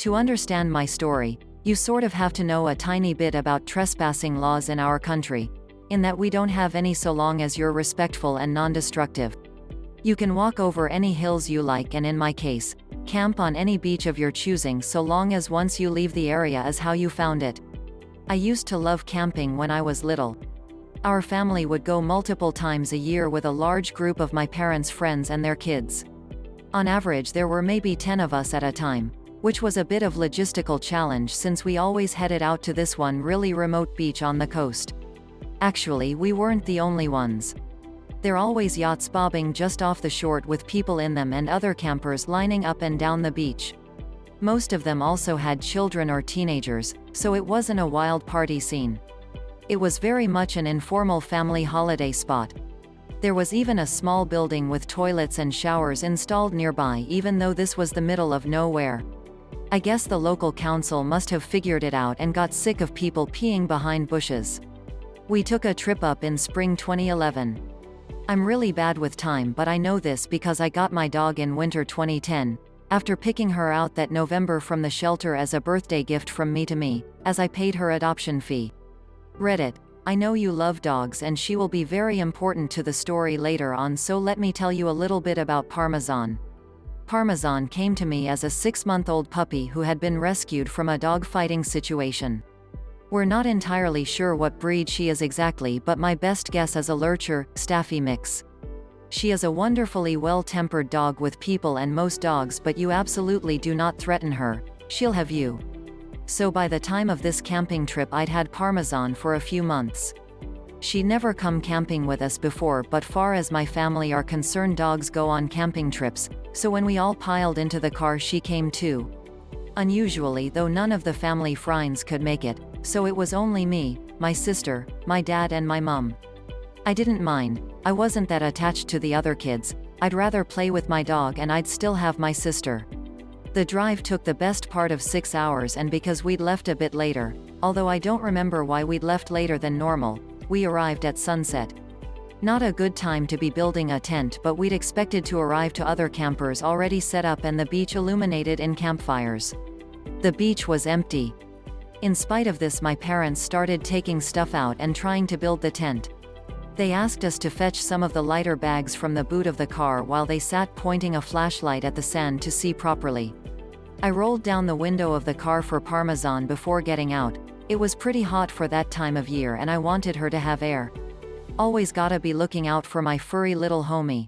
To understand my story, you sort of have to know a tiny bit about trespassing laws in our country, in that we don't have any so long as you're respectful and non-destructive. You can walk over any hills you like, and in my case, camp on any beach of your choosing so long as once you leave the area is how you found it. I used to love camping when I was little. Our family would go multiple times a year with a large group of my parents' friends and their kids. On average there were maybe 10 of us at a time, which was a bit of logistical challenge since we always headed out to this one really remote beach on the coast. Actually, we weren't the only ones. There are always yachts bobbing just off the shore with people in them and other campers lining up and down the beach. Most of them also had children or teenagers, so it wasn't a wild party scene. It was very much an informal family holiday spot. There was even a small building with toilets and showers installed nearby, even though this was the middle of nowhere. I guess the local council must have figured it out and got sick of people peeing behind bushes. We took a trip up in spring 2011. I'm really bad with time, but I know this because I got my dog in winter 2010, after picking her out that November from the shelter as a birthday gift from me to me, as I paid her adoption fee. Reddit, I know you love dogs and she will be very important to the story later on, so let me tell you a little bit about Parmesan. Parmesan came to me as a 6-month-old puppy who had been rescued from a dog-fighting situation. We're not entirely sure what breed she is exactly, but my best guess is a lurcher, staffy mix. She is a wonderfully well-tempered dog with people and most dogs, but you absolutely do not threaten her, she'll have you. So by the time of this camping trip I'd had Parmesan for a few months. She'd never come camping with us before, but far as my family are concerned dogs go on camping trips, so when we all piled into the car she came too. Unusually though, none of the family friends could make it, so it was only me, my sister, my dad and my mum. I didn't mind, I wasn't that attached to the other kids, I'd rather play with my dog and I'd still have my sister. The drive took the best part of 6 hours, and because we'd left a bit later, although I don't remember why we'd left later than normal, we arrived at sunset. Not a good time to be building a tent, but we'd expected to arrive to other campers already set up and the beach illuminated in campfires. The beach was empty. In spite of this, my parents started taking stuff out and trying to build the tent. They asked us to fetch some of the lighter bags from the boot of the car while they sat pointing a flashlight at the sand to see properly. I rolled down the window of the car for Parmesan before getting out. It was pretty hot for that time of year and I wanted her to have air. Always gotta be looking out for my furry little homie.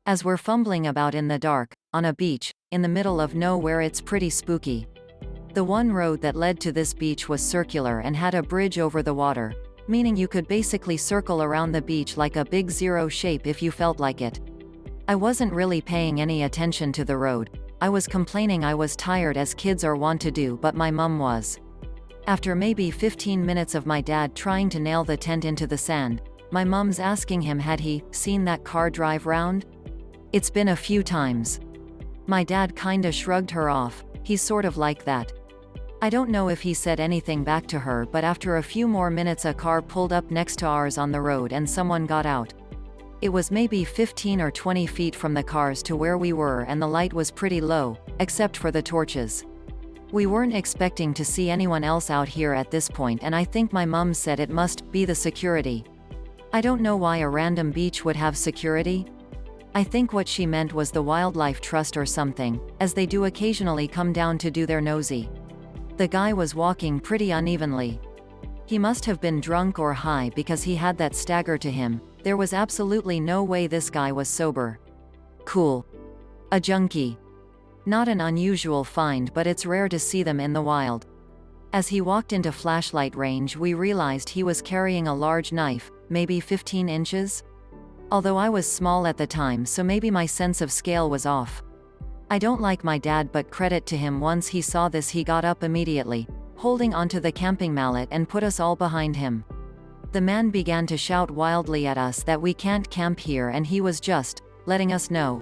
As we're fumbling about in the dark, on a beach, in the middle of nowhere, it's pretty spooky. The one road that led to this beach was circular and had a bridge over the water, meaning you could basically circle around the beach like a big zero shape if you felt like it. I wasn't really paying any attention to the road. I was complaining I was tired, as kids are wont to do, but my mum was. After maybe 15 minutes of my dad trying to nail the tent into the sand, my mum's asking him had he seen that car drive round? It's been a few times. My dad kinda shrugged her off, he's sort of like that. I don't know if he said anything back to her, but after a few more minutes a car pulled up next to ours on the road and someone got out. It was maybe 15 or 20 feet from the cars to where we were, and the light was pretty low, except for the torches. We weren't expecting to see anyone else out here at this point, and I think my mum said it must be the security. I don't know why a random beach would have security. I think what she meant was the Wildlife Trust or something, as they do occasionally come down to do their nosy. The guy was walking pretty unevenly. He must have been drunk or high because he had that stagger to him. There was absolutely no way this guy was sober. Cool. A junkie. Not an unusual find, but it's rare to see them in the wild. As he walked into flashlight range, we realized he was carrying a large knife, maybe 15 inches? Although I was small at the time, so maybe my sense of scale was off. I don't like my dad, but credit to him, once he saw this he got up immediately, holding onto the camping mallet, and put us all behind him. The man began to shout wildly at us that we can't camp here and he was just letting us know.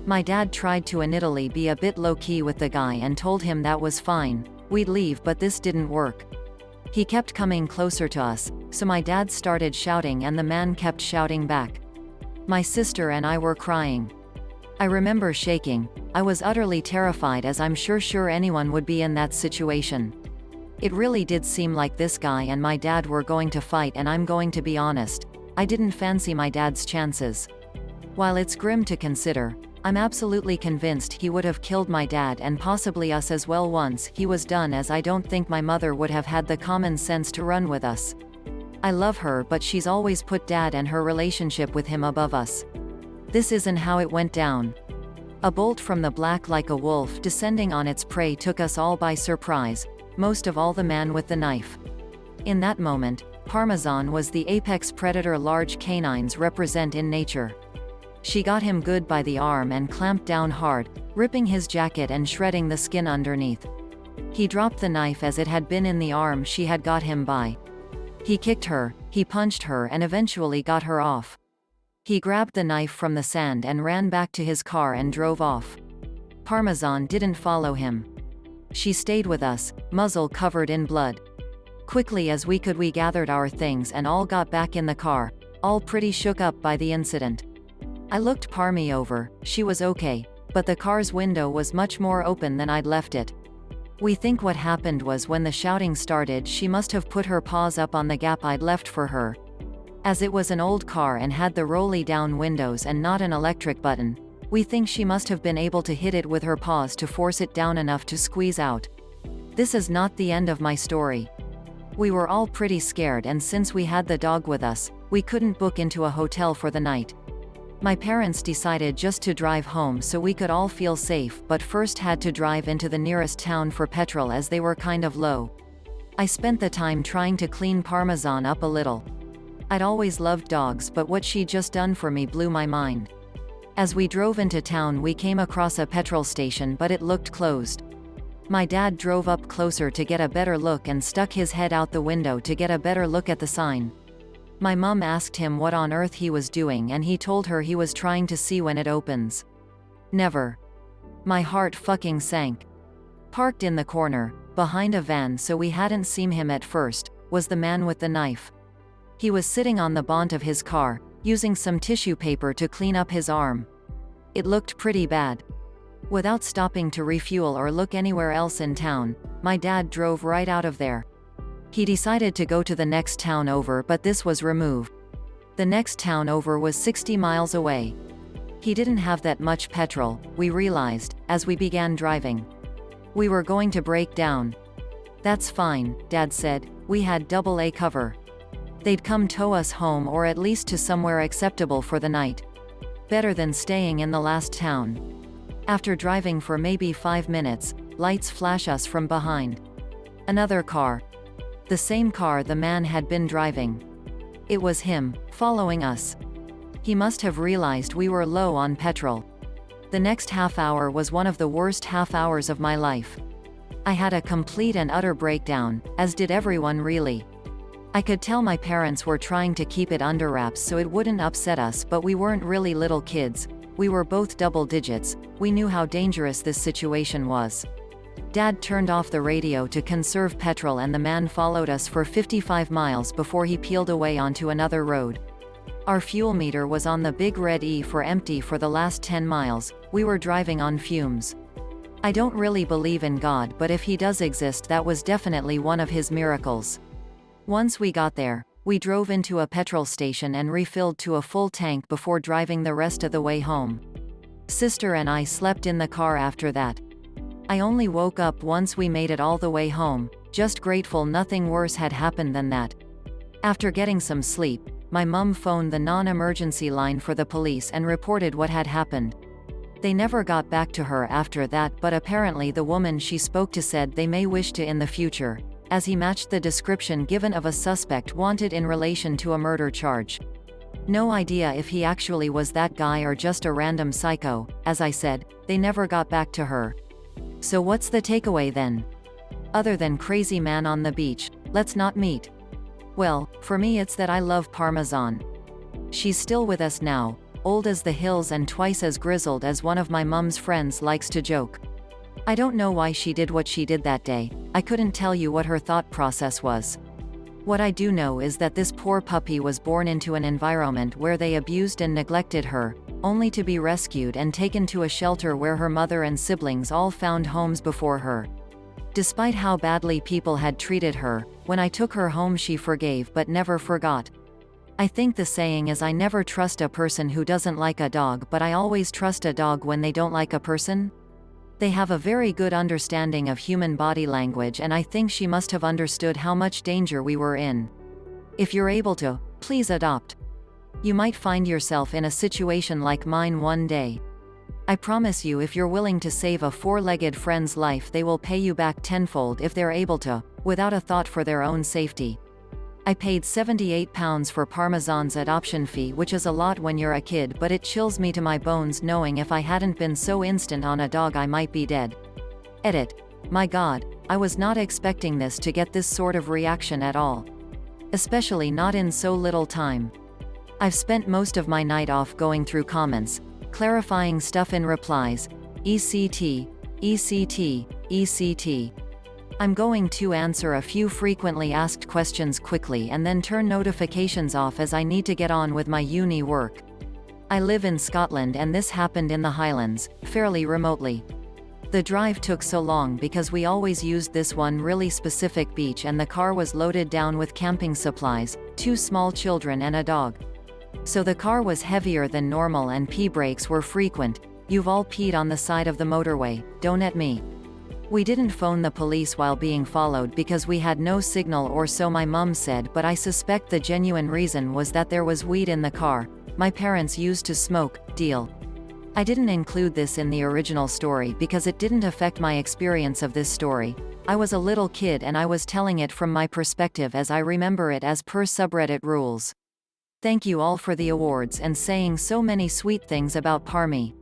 My dad tried to initially be a bit low-key with the guy and told him that was fine, we'd leave, but this didn't work. He kept coming closer to us, so my dad started shouting and the man kept shouting back. My sister and I were crying. I remember shaking. I was utterly terrified, as I'm sure anyone would be in that situation. It really did seem like this guy and my dad were going to fight, and I'm going to be honest, I didn't fancy my dad's chances. While it's grim to consider, I'm absolutely convinced he would have killed my dad and possibly us as well once he was done, as I don't think my mother would have had the common sense to run with us. I love her, but she's always put dad and her relationship with him above us. This isn't how it went down. A bolt from the black, like a wolf descending on its prey, took us all by surprise, most of all the man with the knife. In that moment, Parmesan was the apex predator large canines represent in nature. She got him good by the arm and clamped down hard, ripping his jacket and shredding the skin underneath. He dropped the knife as it had been in the arm she had got him by. He kicked her, he punched her, and eventually got her off. He grabbed the knife from the sand and ran back to his car and drove off. Parmesan didn't follow him. She stayed with us, muzzle covered in blood. Quickly as we could, we gathered our things and all got back in the car, all pretty shook up by the incident. I looked Parmy over. She was okay, but the car's window was much more open than I'd left it. We think what happened was when the shouting started, she must have put her paws up on the gap I'd left for her. As it was an old car and had the rolly down windows and not an electric button, we think she must have been able to hit it with her paws to force it down enough to squeeze out. This is not the end of my story. We were all pretty scared, and since we had the dog with us, we couldn't book into a hotel for the night. My parents decided just to drive home so we could all feel safe, but first had to drive into the nearest town for petrol as they were kind of low. I spent the time trying to clean Parmesan up a little. I'd always loved dogs, but what she'd just done for me blew my mind. As we drove into town, we came across a petrol station, but it looked closed. My dad drove up closer to get a better look and stuck his head out the window to get a better look at the sign. My mom asked him what on earth he was doing, and he told her he was trying to see when it opens. Never. My heart fucking sank. Parked in the corner, behind a van so we hadn't seen him at first, was the man with the knife. He was sitting on the bonnet of his car, using some tissue paper to clean up his arm. It looked pretty bad. Without stopping to refuel or look anywhere else in town, my dad drove right out of there. He decided to go to the next town over, but this was removed. The next town over was 60 miles away. He didn't have that much petrol, we realized, as we began driving. We were going to break down. That's fine, Dad said, we had AA cover. They'd come tow us home, or at least to somewhere acceptable for the night. Better than staying in the last town. After driving for maybe 5 minutes, lights flash us from behind. Another car. The same car the man had been driving. It was him, following us. He must have realized we were low on petrol. The next half hour was one of the worst half hours of my life. I had a complete and utter breakdown, as did everyone really. I could tell my parents were trying to keep it under wraps so it wouldn't upset us, but we weren't really little kids. We were both double digits. We knew how dangerous this situation was. Dad turned off the radio to conserve petrol, and the man followed us for 55 miles before he peeled away onto another road. Our fuel meter was on the big red E for empty for the last 10 miles. We were driving on fumes. I don't really believe in God, but if he does exist, that was definitely one of his miracles. Once we got there, we drove into a petrol station and refilled to a full tank before driving the rest of the way home. Sister and I slept in the car after that. I only woke up once we made it all the way home, just grateful nothing worse had happened than that. After getting some sleep, my mum phoned the non-emergency line for the police and reported what had happened. They never got back to her after that, but apparently the woman she spoke to said they may wish to in the future, as he matched the description given of a suspect wanted in relation to a murder charge. No idea if he actually was that guy or just a random psycho. As I said, they never got back to her. So what's the takeaway then? Other than crazy man on the beach, let's not meet. Well, for me it's that I love Parmesan. She's still with us now, old as the hills and twice as grizzled as one of my mum's friends likes to joke. I don't know why she did what she did that day. I couldn't tell you what her thought process was. What I do know is that this poor puppy was born into an environment where they abused and neglected her, only to be rescued and taken to a shelter where her mother and siblings all found homes before her. Despite how badly people had treated her, when I took her home she forgave but never forgot. I think the saying is I never trust a person who doesn't like a dog, but I always trust a dog when they don't like a person. They have a very good understanding of human body language, and I think she must have understood how much danger we were in. If you're able to, please adopt. You might find yourself in a situation like mine one day. I promise you, if you're willing to save a four-legged friend's life, they will pay you back tenfold if they're able to, without a thought for their own safety. I paid £78 for Parmesan's adoption fee, which is a lot when you're a kid, but it chills me to my bones knowing if I hadn't been so instant on a dog I might be dead. Edit. My God, I was not expecting this to get this sort of reaction at all. Especially not in so little time. I've spent most of my night off going through comments, clarifying stuff in replies, ECT, ECT, ECT. I'm going to answer a few frequently asked questions quickly and then turn notifications off as I need to get on with my uni work. I live in Scotland and this happened in the Highlands, fairly remotely. The drive took so long because we always used this one really specific beach, and the car was loaded down with camping supplies, 2 small children and a dog. So the car was heavier than normal and pee breaks were frequent. You've all peed on the side of the motorway, don't at me. We didn't phone the police while being followed because we had no signal, or so my mum said, but I suspect the genuine reason was that there was weed in the car. My parents used to smoke, deal. I didn't include this in the original story because it didn't affect my experience of this story. I was a little kid and I was telling it from my perspective as I remember it as per subreddit rules. Thank you all for the awards and saying so many sweet things about Parmy.